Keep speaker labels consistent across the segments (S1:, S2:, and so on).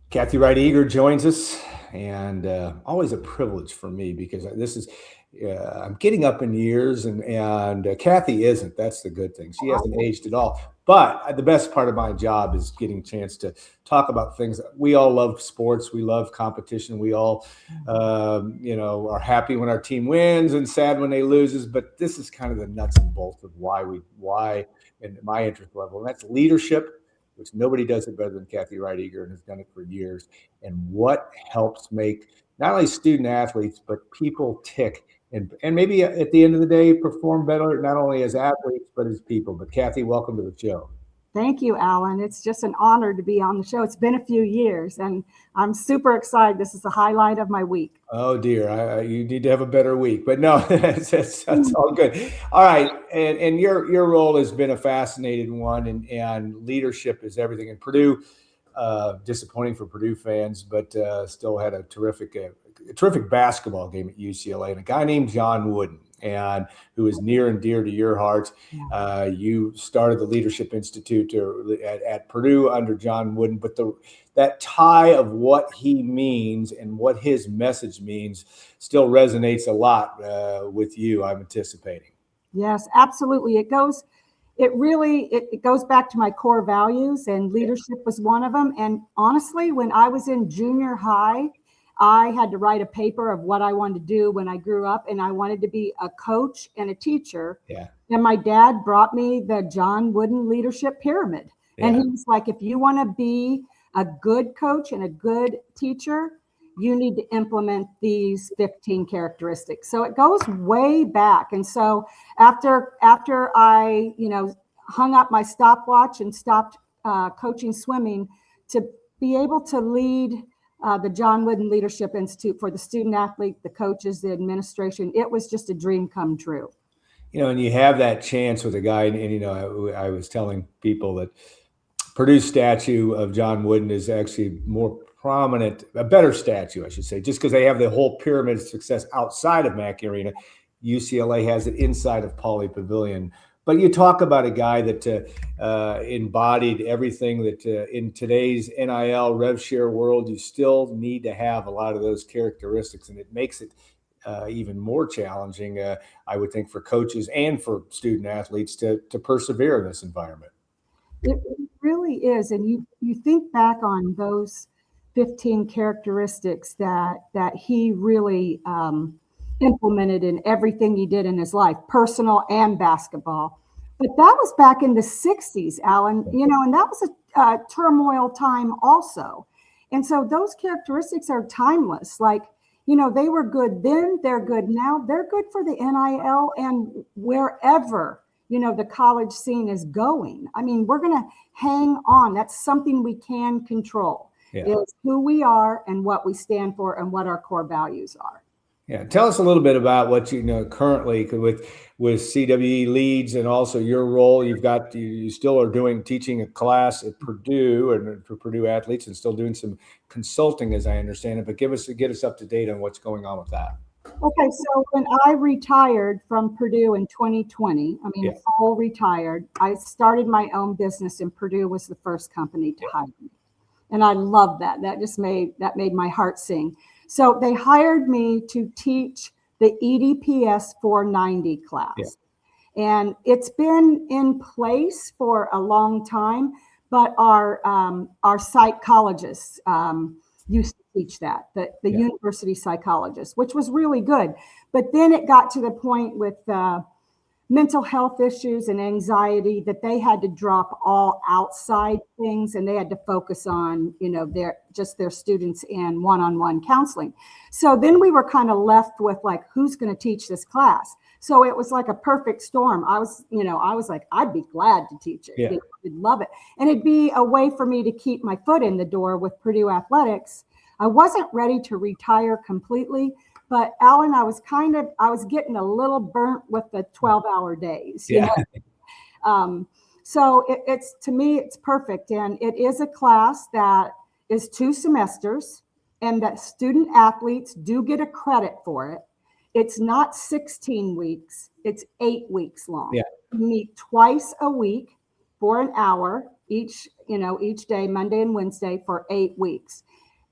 S1: Kathy Wright Eager joins us, and always a privilege for me because this is I'm getting up in years, and Kathy isn't. That's the good thing. She hasn't aged at all. But the best part of my job is getting a chance to talk about things. We all love sports. We love competition. We all, are happy when our team wins and sad when they loses. But this is kind of the nuts and bolts of why, and my interest level, and that's leadership, which nobody does it better than Kathy Wright Eager and has done it for years, and what helps make not only student athletes, but people tick and maybe at the end of the day perform better, not only as athletes, but as people. But Kathy, welcome to the show.
S2: Thank you, Alan. It's just an honor to be on the show. It's been a few years, and I'm super excited. This is the highlight of my week.
S1: Oh dear, you need to have a better week, but no, that's all good. All right, and your role has been a fascinating one, and leadership is everything. And Purdue, disappointing for Purdue fans, but still had a terrific basketball game at UCLA, and a guy named John Wooden, and who is near and dear to your heart. You started the Leadership Institute at Purdue under John Wooden, but that tie of what he means and what his message means still resonates a lot with you, I'm anticipating.
S2: Yes, absolutely. It goes back to my core values, and leadership was one of them. And honestly, when I was in junior high, I had to write a paper of what I wanted to do when I grew up, and I wanted to be a coach and a teacher.
S1: Yeah.
S2: And my dad brought me the John Wooden Leadership Pyramid. And he was like, if you want to be a good coach and a good teacher, you need to implement these 15 characteristics. So it goes way back. And so after I, hung up my stopwatch and stopped coaching swimming, to be able to lead the John Wooden Leadership Institute for the student athlete, the coaches, the administration, it was just a dream come true.
S1: And you have that chance with a guy, and I was telling people that Purdue's statue of John Wooden is actually more prominent, a better statue, I should say, just because they have the whole pyramid of success outside of Mackey Arena. UCLA has it inside of Pauley Pavilion. But you talk about a guy that embodied everything that in today's NIL rev share world, you still need to have a lot of those characteristics, and it makes it even more challenging, I would think, for coaches and for student athletes to persevere in this environment.
S2: It really is. And you think back on those 15 characteristics that he really implemented in everything he did in his life, personal and basketball. But that was back in the 60s, Alan, and that was a turmoil time also. And so those characteristics are timeless. Like, they were good then, they're good now, they're good for the NIL and wherever, the college scene is going. I mean, we're going to hang on. That's something we can control. Is who we are and what we stand for and what our core values are.
S1: Yeah, tell us a little bit about what you know currently with CWE Leads, and also your role. You still are teaching a class at Purdue and for Purdue athletes, and still doing some consulting, as I understand it. But get us up to date on what's going on with that.
S2: Okay, so when I retired from Purdue in 2020, full retired, I started my own business, and Purdue was the first company to hire me, and I love that. That made my heart sing. So they hired me to teach the EDPS 490 class. And it's been in place for a long time, but our psychologists used to teach that, the university psychologists, which was really good. But then it got to the point with mental health issues and anxiety that they had to drop all outside things, and they had to focus on, their students and one-on-one counseling. So then we were kind of left with like, who's going to teach this class? So it was like a perfect storm. I was like, I'd be glad to teach it. I'd love it. And it'd be a way for me to keep my foot in the door with Purdue athletics. I wasn't ready to retire completely, but Alan, I was getting a little burnt with the 12-hour days. So it's to me, it's perfect. And it is a class that is 2 semesters, and that student athletes do get a credit for it. It's not 16 weeks, it's 8 weeks long. We meet twice a week for an hour. Each each day, Monday and Wednesday, for 8 weeks.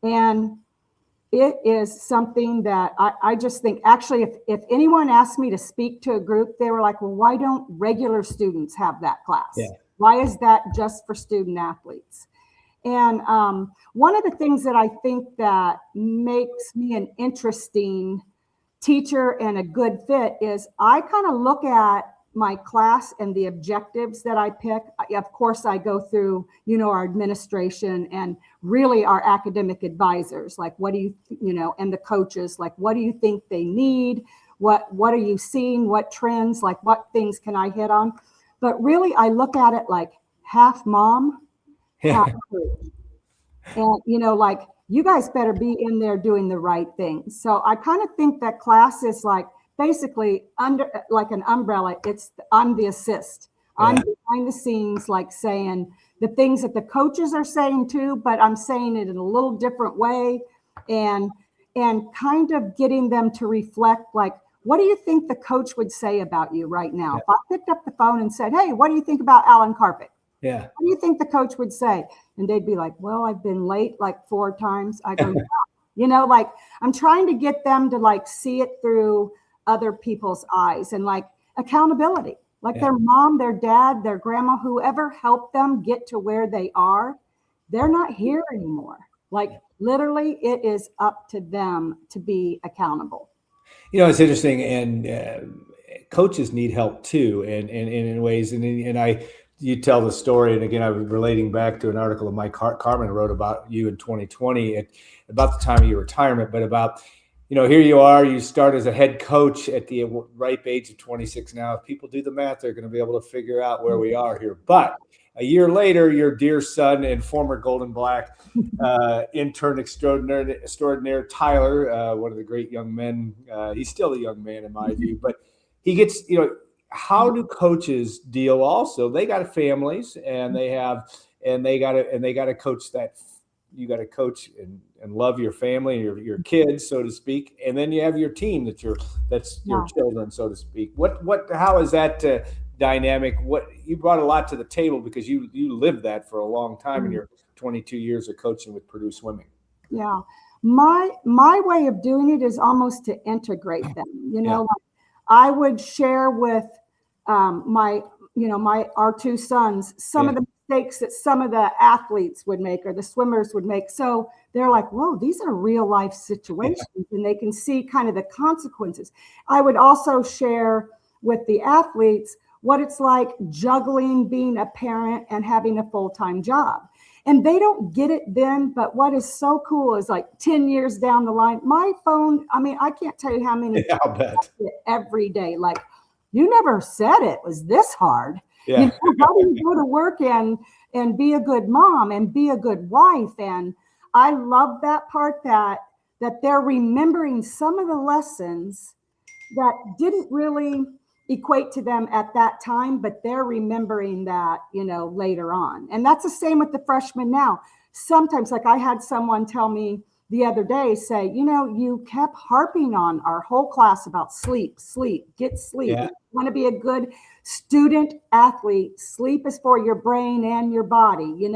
S2: And it is something that I just think, actually, if anyone asked me to speak to a group, they were like, well, why don't regular students have that class?
S1: Yeah.
S2: Why is that just for student athletes? And one of the things that I think that makes me an interesting teacher and a good fit is I kind of look at my class and the objectives that I pick. Of course, I go through, our administration and really our academic advisors, like what do you, and the coaches, like what do you think they need? What are you seeing? What trends, like what things can I hit on? But really, I look at it like half mom, half coach. And, like, you guys better be in there doing the right things. So I kind of think that class is like basically under like an umbrella. I'm the assist.
S1: Yeah.
S2: I'm behind the scenes, like saying the things that the coaches are saying too, but I'm saying it in a little different way, and kind of getting them to reflect, like, what do you think the coach would say about you right now?
S1: Yeah.
S2: If I picked up the phone and said, hey, what do you think about Alan Carpet?
S1: Yeah.
S2: What do you think the coach would say? And they'd be like, well, I've been late like 4 times. I go, yeah. Like, I'm trying to get them to like see it through other people's eyes, and like accountability, like their mom, their dad, their grandma, whoever helped them get to where they are, they're not here anymore. Like, literally, it is up to them to be accountable.
S1: It's interesting, and coaches need help too, and in ways, and you tell the story, and again, I was relating back to an article that Mike Carmen wrote about you in 2020, at about the time of your retirement, but about, here you are, you start as a head coach at the ripe age of 26 now. If people do the math, they're going to be able to figure out where we are here. But a year later, your dear son and former Golden Black intern extraordinaire, Tyler, one of the great young men, he's still a young man in my view, but he gets, how do coaches deal also? They got families, and they got to coach that. You got to coach and love your family and your kids, so to speak. And then you have your team that's your children, so to speak. How is that dynamic? You brought a lot to the table because you lived that for a long time in your 22 years of coaching with Purdue Swimming.
S2: Yeah. My way of doing it is almost to integrate them, like I would share with our 2 sons, some of the mistakes that some of the athletes would make or the swimmers would make. So they're like, whoa, these are real life situations, and they can see kind of the consequences. I would also share with the athletes what it's like juggling being a parent and having a full-time job. And they don't get it then, but what is so cool is like 10 years down the line, my phone, I can't tell you how many
S1: I'll bet.
S2: every day, like, you never said it was this hard.
S1: Yeah.
S2: How do you go to work and be a good mom and be a good wife? And I love that part that they're remembering some of the lessons that didn't really equate to them at that time, but they're remembering that, later on. And that's the same with the freshmen now. Sometimes, like I had someone tell me the other day, say, you kept harping on our whole class about sleep, get sleep.
S1: Yeah.
S2: You want to be a good student athlete. Sleep is for your brain and your body,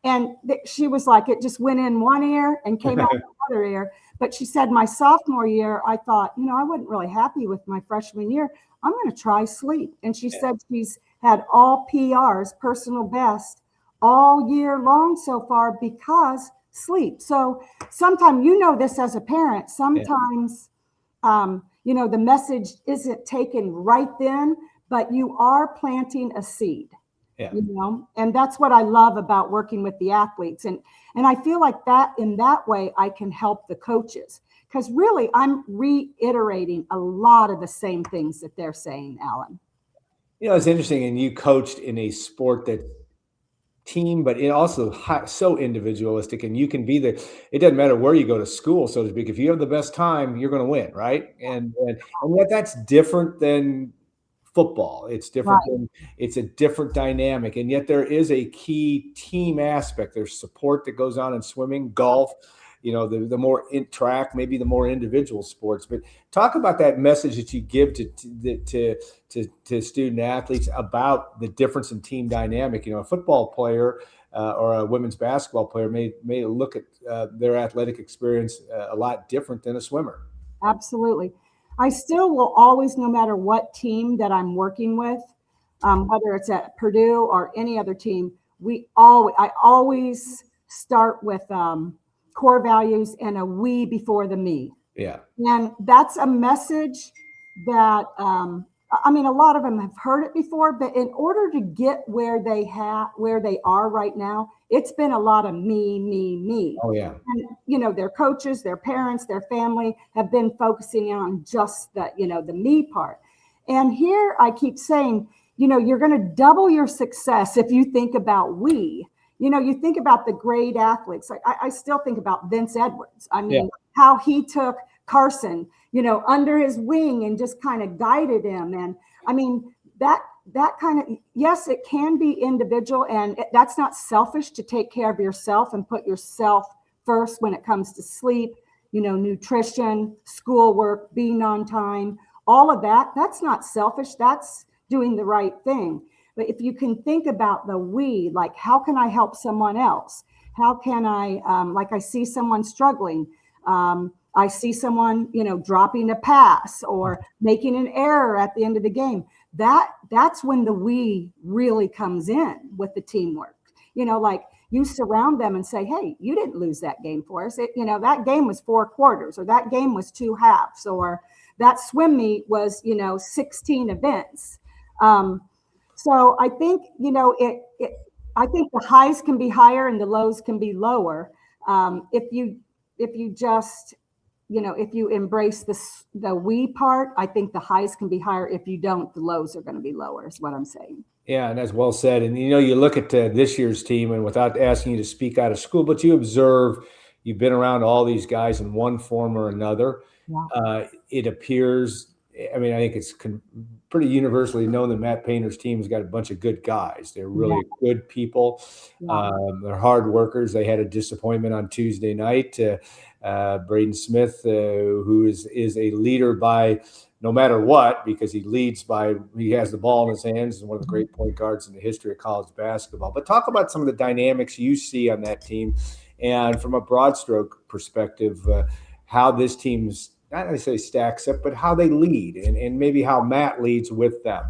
S2: And she was like, it just went in one ear and came out the other ear. But she said, my sophomore year, I thought, I wasn't really happy with my freshman year. I'm going to try sleep. And she said she's had all PRs, personal best, all year long so far because sleep. So sometimes, this as a parent, sometimes, the message isn't taken right then, but you are planting a seed, and that's what I love about working with the athletes. And I feel like that in that way, I can help the coaches, because really I'm reiterating a lot of the same things that they're saying, Alan.
S1: It's interesting. And you coached in a sport that team, but it also so individualistic, and you can be it doesn't matter where you go to school, so to speak. If you have the best time, you're going to win, right? And yet that's different than football. It's different.
S2: Right.
S1: It's a different dynamic, and yet there is a key team aspect. There's support that goes on in swimming, golf, the more in track, maybe the more individual sports. But talk about that message that you give to student athletes about the difference in team dynamic. A football player, or a women's basketball player may look at their athletic experience a lot different than a swimmer.
S2: Absolutely. I still will always, no matter what team that I'm working with, whether it's at Purdue or any other team, I always start with core values and a we before the me.
S1: Yeah.
S2: And that's a message that, I mean, a lot of them have heard it before, but in order to get where they are right now, it's been a lot of me.
S1: Oh, yeah.
S2: And, you know, their coaches, their parents, their family have been focusing on just the, you know, the me part. And here I keep saying, you know, you're going to double your success if you think about we. You know, you think about the great athletes. Like I still think about Vince Edwards. I mean, how he took Carson, you know, under his wing and just kind of guided him. And I mean, that kind of, yes, it can be individual, and that's not selfish to take care of yourself and put yourself first when it comes to sleep, you know, nutrition, schoolwork, being on time, all of that. That's not selfish. That's doing the right thing. But if you can think about the we, like, how can I help someone else? How can I, like, I see someone struggling. I see someone, you know, dropping a pass or making an error at the end of the game. That's when the we really comes in with the teamwork. You know, like, you surround them and say, hey, you didn't lose that game for us. You know, that game was 4 quarters, or that game was 2 halves, or that swim meet was, you know, 16 events. So I think, you know, I think the highs can be higher and the lows can be lower. If you just, you know, if you embrace the we part, I think the highs can be higher. If you don't, the lows are going to be lower, is what I'm saying.
S1: Yeah, and that's well said. And, you know, you look at this year's team, and without asking you to speak out of school, but you observe, you've been around all these guys in one form or another.
S2: Yeah.
S1: It appears, I mean, I think it's pretty universally known that Matt Painter's team has got a bunch of good guys. They're really good people.
S2: Yeah.
S1: They're hard workers. They had a disappointment on Tuesday night. Braden Smith, who is a leader by no matter what, because he has the ball in his hands, and one of the great point guards in the history of college basketball. But talk about some of the dynamics you see on that team, and from a broad stroke perspective, how this team's, not necessarily stacks up, but how they lead, and maybe how Matt leads with them.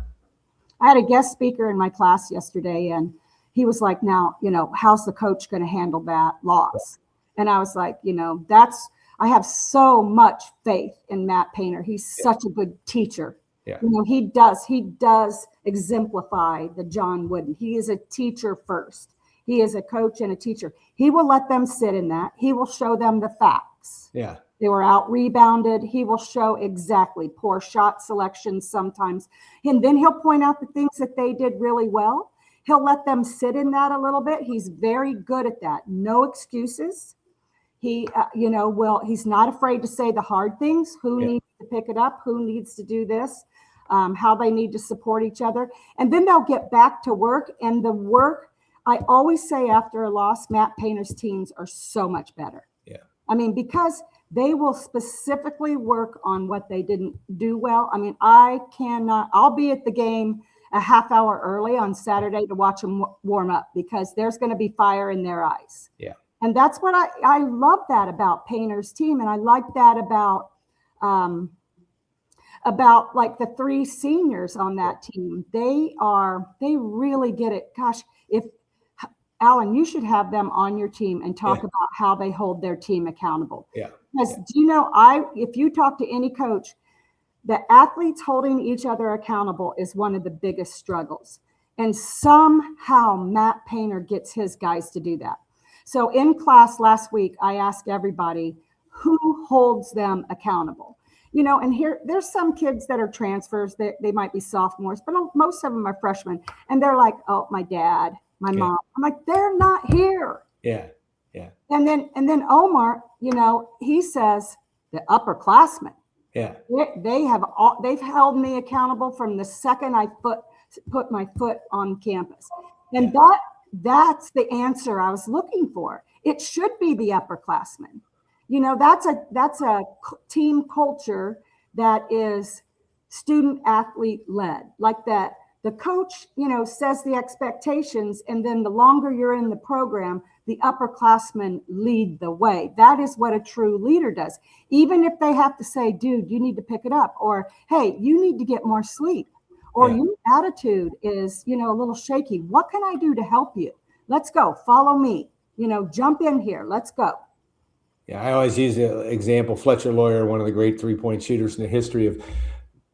S2: I had a guest speaker in my class yesterday, and he was like, now, you know, how's the coach going to handle that loss? And I was like, you know, I have so much faith in Matt Painter. He's such a good teacher.
S1: Yeah.
S2: You know, he does exemplify the John Wooden. He is a teacher first. He is a coach and a teacher. He will let them sit in that. He will show them the facts.
S1: Yeah.
S2: They were out rebounded. He will show exactly poor shot selection sometimes. And then he'll point out the things that they did really well. He'll let them sit in that a little bit. He's very good at that. No excuses. He, you know, he's not afraid to say the hard things. Who needs to pick it up? Who needs to do this? How they need to support each other. And then they'll get back to work. And the work, I always say after a loss, Matt Painter's teams are so much better.
S1: Yeah.
S2: I mean, because they will specifically work on what they didn't do well. I mean, I'll be at the game a half hour early on Saturday to watch them warm up, because there's going to be fire in their eyes.
S1: Yeah.
S2: And that's what I love that about Painter's team. And I like that about like the 3 seniors on that team. They really get it. Gosh, if Alan, you should have them on your team and talk about how they hold their team accountable.
S1: Yeah.
S2: Because do you know, if you talk to any coach, the athletes holding each other accountable is one of the biggest struggles. And somehow Matt Painter gets his guys to do that. So in class last week, I asked everybody who holds them accountable. You know, and there's some kids that are transfers, that they might be sophomores, but most of them are freshmen. And they're like, oh, my dad, my mom. I'm like, they're not here.
S1: Yeah. Yeah.
S2: And then Omar, you know, he says the upperclassmen.
S1: Yeah.
S2: They've held me accountable from the second I put my foot on campus. And that's the answer I was looking for. It should be the upperclassmen. You know, that's a team culture that is student athlete led, like that the coach, says the expectations, and then the longer you're in the program, the upperclassmen lead the way. That is what a true leader does. Even if they have to say, dude, you need to pick it up, or hey, you need to get more sleep, or your attitude is, a little shaky. What can I do to help you? Let's go. Follow me. Jump in here. Let's go.
S1: Yeah, I always use the example. Fletcher Lawyer, one of the great three-point shooters in the history of,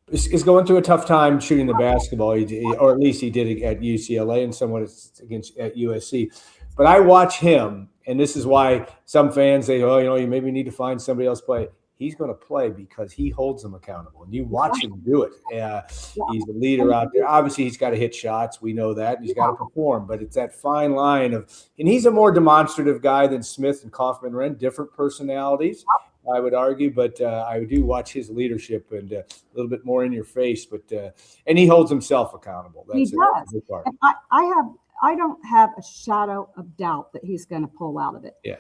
S1: is going through a tough time shooting the basketball, or at least he did it at UCLA and somewhat at USC. But I watch him, and this is why some fans say, "Oh, you maybe need to find somebody else to play." He's going to play because he holds them accountable, and you watch him do it. He's a leader out there. Obviously, he's got to hit shots. We know that. He's got to perform, but it's that fine line of, and he's a more demonstrative guy than Smith and Kaufman-Renn, different personalities, I would argue, but I do watch his leadership and a little bit more in your face, but and he holds himself accountable. That's
S2: he does.
S1: a good part.
S2: And I don't have a shadow of doubt that he's going to pull out of it.
S1: Yeah.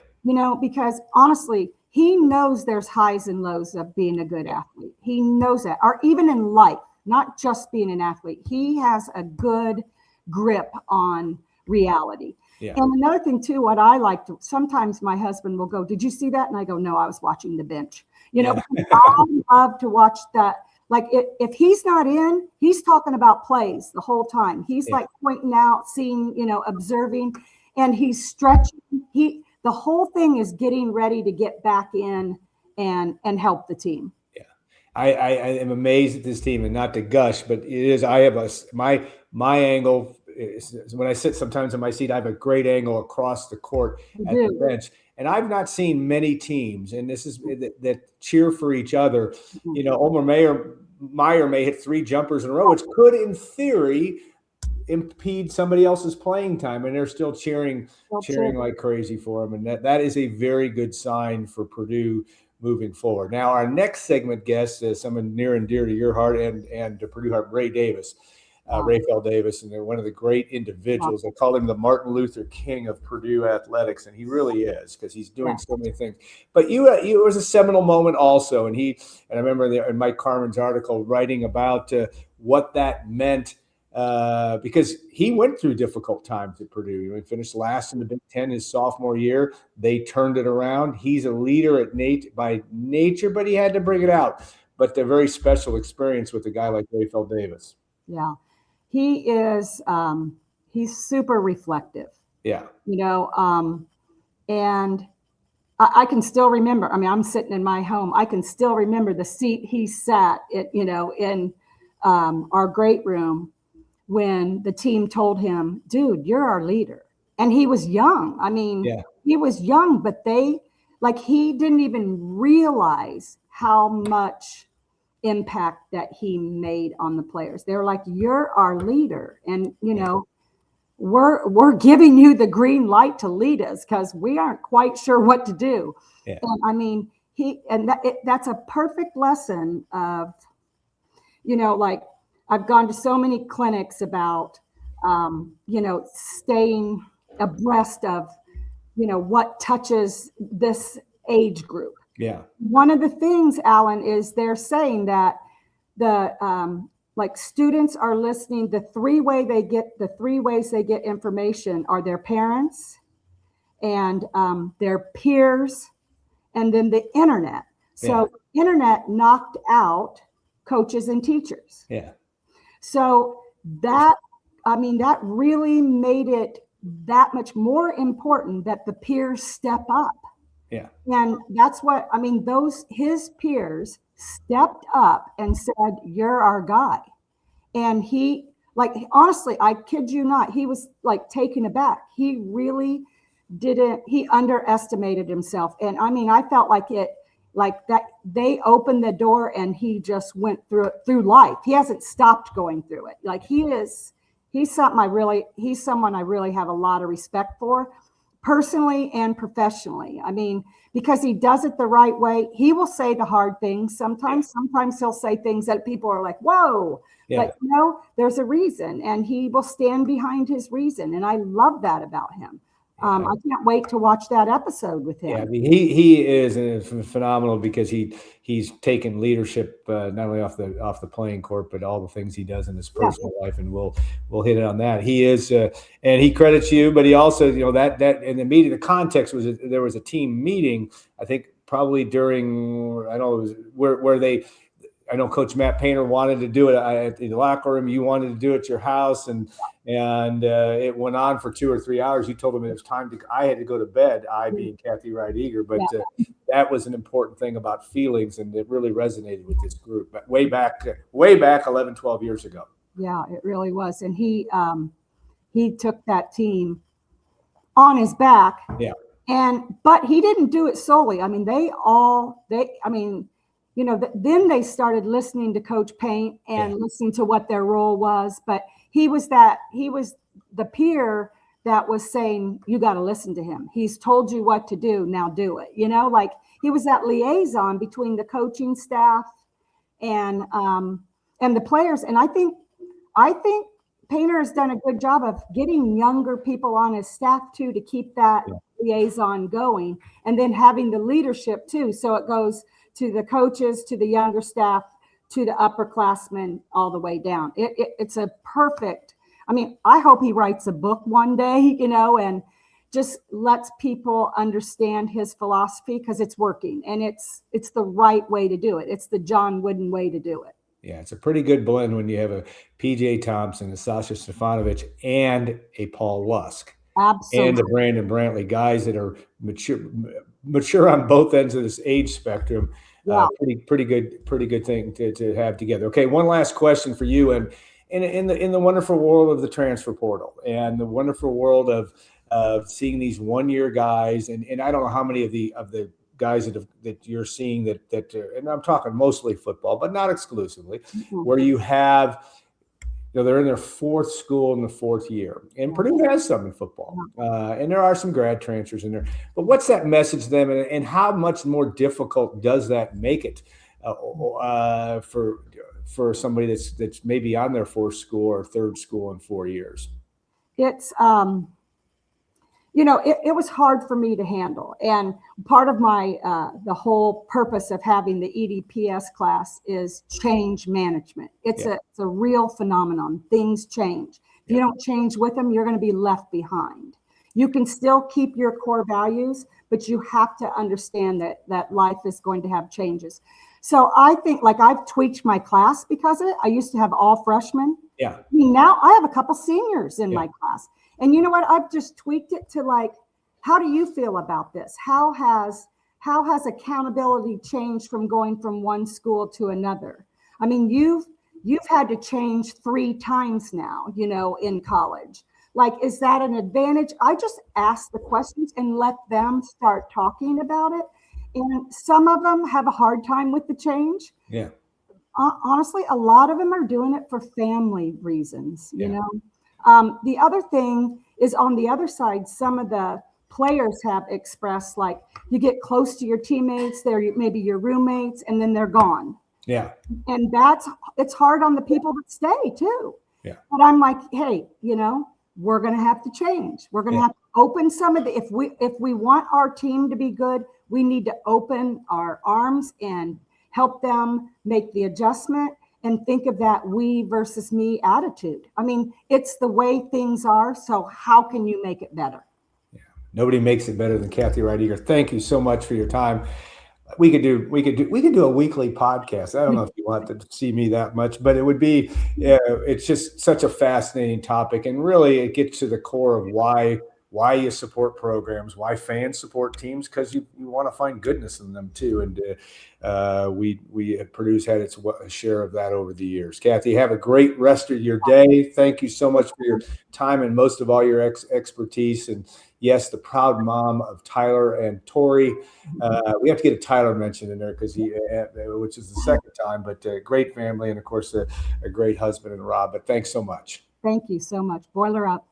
S2: Because honestly, he knows there's highs and lows of being a good athlete. He knows that, or even in life, not just being an athlete. He has a good grip on reality. Yeah. And another thing too, what I like to, sometimes my husband will go, "Did you see that?" And I go, "No, I was watching the bench." I love to watch that. Like if he's not in, he's talking about plays the whole time. He's like pointing out, seeing, observing, and he's stretching. The whole thing is getting ready to get back in and help the team.
S1: Yeah, I am amazed at this team, and not to gush, but it is. I have my angle is, when I sit sometimes in my seat, I have a great angle across the court at the bench, and I've not seen many teams, and this is that cheer for each other. Omar Meyer may hit 3 jumpers in a row, which could, in theory, impede somebody else's playing time, and they're still cheering like crazy for him, and that is a very good sign for Purdue moving forward. Now, our next segment guest is someone near and dear to your heart and to Purdue heart, Ray Davis, Raphael Davis, and they're one of the great individuals. I call him the Martin Luther King of Purdue athletics, and he really is, because he's doing so many things. But it was a seminal moment also, and I remember in Mike Carmen's article writing about what that meant. Because he went through difficult times at Purdue. He finished last in the Big Ten his sophomore year. They turned it around. He's a leader by nature, but he had to bring it out. But a very special experience with a guy like Raphael Davis.
S2: Yeah, he is. He's super reflective.
S1: Yeah.
S2: And I can still remember. I mean, I'm sitting in my home. I can still remember the seat he sat in our great room, when the team told him, "Dude, you're our leader." And he was young. I mean, he was young, but he didn't even realize how much impact that he made on the players. They were like, "You're our leader. And, we're giving you the green light to lead us because we aren't quite sure what to do." Yeah. And I mean, that's a perfect lesson of, I've gone to so many clinics about, staying abreast of, what touches this age group.
S1: Yeah.
S2: One of the things, Alan, is they're saying that the students are listening. The three ways they get information are their parents and their peers, and then the internet. So internet knocked out coaches and teachers.
S1: Yeah.
S2: So that really made it that much more important that the peers step up.
S1: Yeah.
S2: And that's what, his peers stepped up and said, "You're our guy." And he, honestly, I kid you not, he was taken aback. He really he underestimated himself. And I felt that they opened the door and he just went through life. He hasn't stopped going through it. He's someone I really have a lot of respect for, personally and professionally. Because he does it the right way. He will say the hard things sometimes. Sometimes he'll say things that people are like, "Whoa." Yeah. But there's a reason, and he will stand behind his reason. And I love that about him. I can't wait to watch that episode with him.
S1: Yeah, I mean, he is phenomenal because he's taken leadership not only off the playing court, but all the things he does in his personal life, and we'll hit it on that. He is, and he credits you, but he also, that in the meeting, the context was there was a team meeting, I think probably during, I don't know, it was where I know Coach Matt Painter wanted to do it at the locker room. You wanted to do it at your house, and it went on for 2 or 3 hours. You told him it was time I had to go to bed. I being Kathy Wright Eager, but that was an important thing about feelings, and it really resonated with this group. But way back 11, 12 years ago.
S2: Yeah, it really was, and he took that team on his back.
S1: Yeah,
S2: but he didn't do it solely. I mean, then they started listening to Coach Paint and listening to what their role was. But he was the peer that was saying, you got to listen to him. He's told you what to do. Now do it. Like he was that liaison between the coaching staff and the players. And I think Painter has done a good job of getting younger people on his staff too, to keep that liaison going, and then having the leadership too. So it goes to the coaches, to the younger staff, to the upperclassmen, all the way down. It's a perfect, I hope he writes a book one day, and just lets people understand his philosophy, because it's working, and it's the right way to do it. It's the John Wooden way to do it.
S1: Yeah, it's a pretty good blend when you have a PJ Thompson, a Sasha Stefanovic, and a Paul Lusk.
S2: Absolutely.
S1: And a Brandon Brantley, guys that are mature on both ends of this age spectrum.
S2: Yeah.
S1: Pretty good thing to have together. Okay, one last question for you, and in the wonderful world of the transfer portal and the wonderful world of seeing these 1-year guys, and I don't know how many of the guys that you're seeing that and I'm talking mostly football, but not exclusively, where you have, they're in their fourth school in the fourth year, and Purdue has some in football, and there are some grad transfers in there. But what's that message to them, and how much more difficult does that make it for somebody that's maybe on their fourth school or third school in 4 years?
S2: It's it was hard for me to handle, and part of my the whole purpose of having the EDPS class is change management. It's a real phenomenon. Things change. If you don't change with them, you're going to be left behind. You can still keep your core values, but you have to understand that life is going to have changes. So I think, like, I've tweaked my class because of it. I used to have all freshmen.
S1: Yeah.
S2: Now I have a couple seniors in my class. And you know what? I've just tweaked it to, like, how do you feel about this? How has accountability changed from going from one school to another? I mean, you've had to change 3 times now, in college. Like, is that an advantage? I just ask the questions and let them start talking about it. And some of them have a hard time with the change.
S1: Yeah.
S2: Honestly, a lot of them are doing it for family reasons, you know. The other thing is, on the other side, some of the players have expressed, like, you get close to your teammates, they're maybe your roommates, and then they're gone.
S1: Yeah. And
S2: it's hard on the people that stay too.
S1: Yeah.
S2: But I'm like, hey, we're going to have to change. We're going to have to open some of the, if we want our team to be good, we need to open our arms and help them make the adjustment. And think of that we versus me attitude. I mean, it's the way things are. So how can you make it better?
S1: Yeah. Nobody makes it better than Kathy Wright Eager. Thank you so much for your time. We could do a weekly podcast. I don't know if you want to see me that much, but it would be, it's just such a fascinating topic. And really it gets to the core of why you support programs, why fans support teams, because you want to find goodness in them too. And we at Purdue's had its share of that over the years. Kathy, have a great rest of your day. Thank you so much for your time and most of all your expertise. And yes, the proud mom of Tyler and Tori. We have to get a Tyler mention in there which is the second time, but a great family, and of course a great husband in Rob. But thanks so much.
S2: Thank you so much. Boiler up.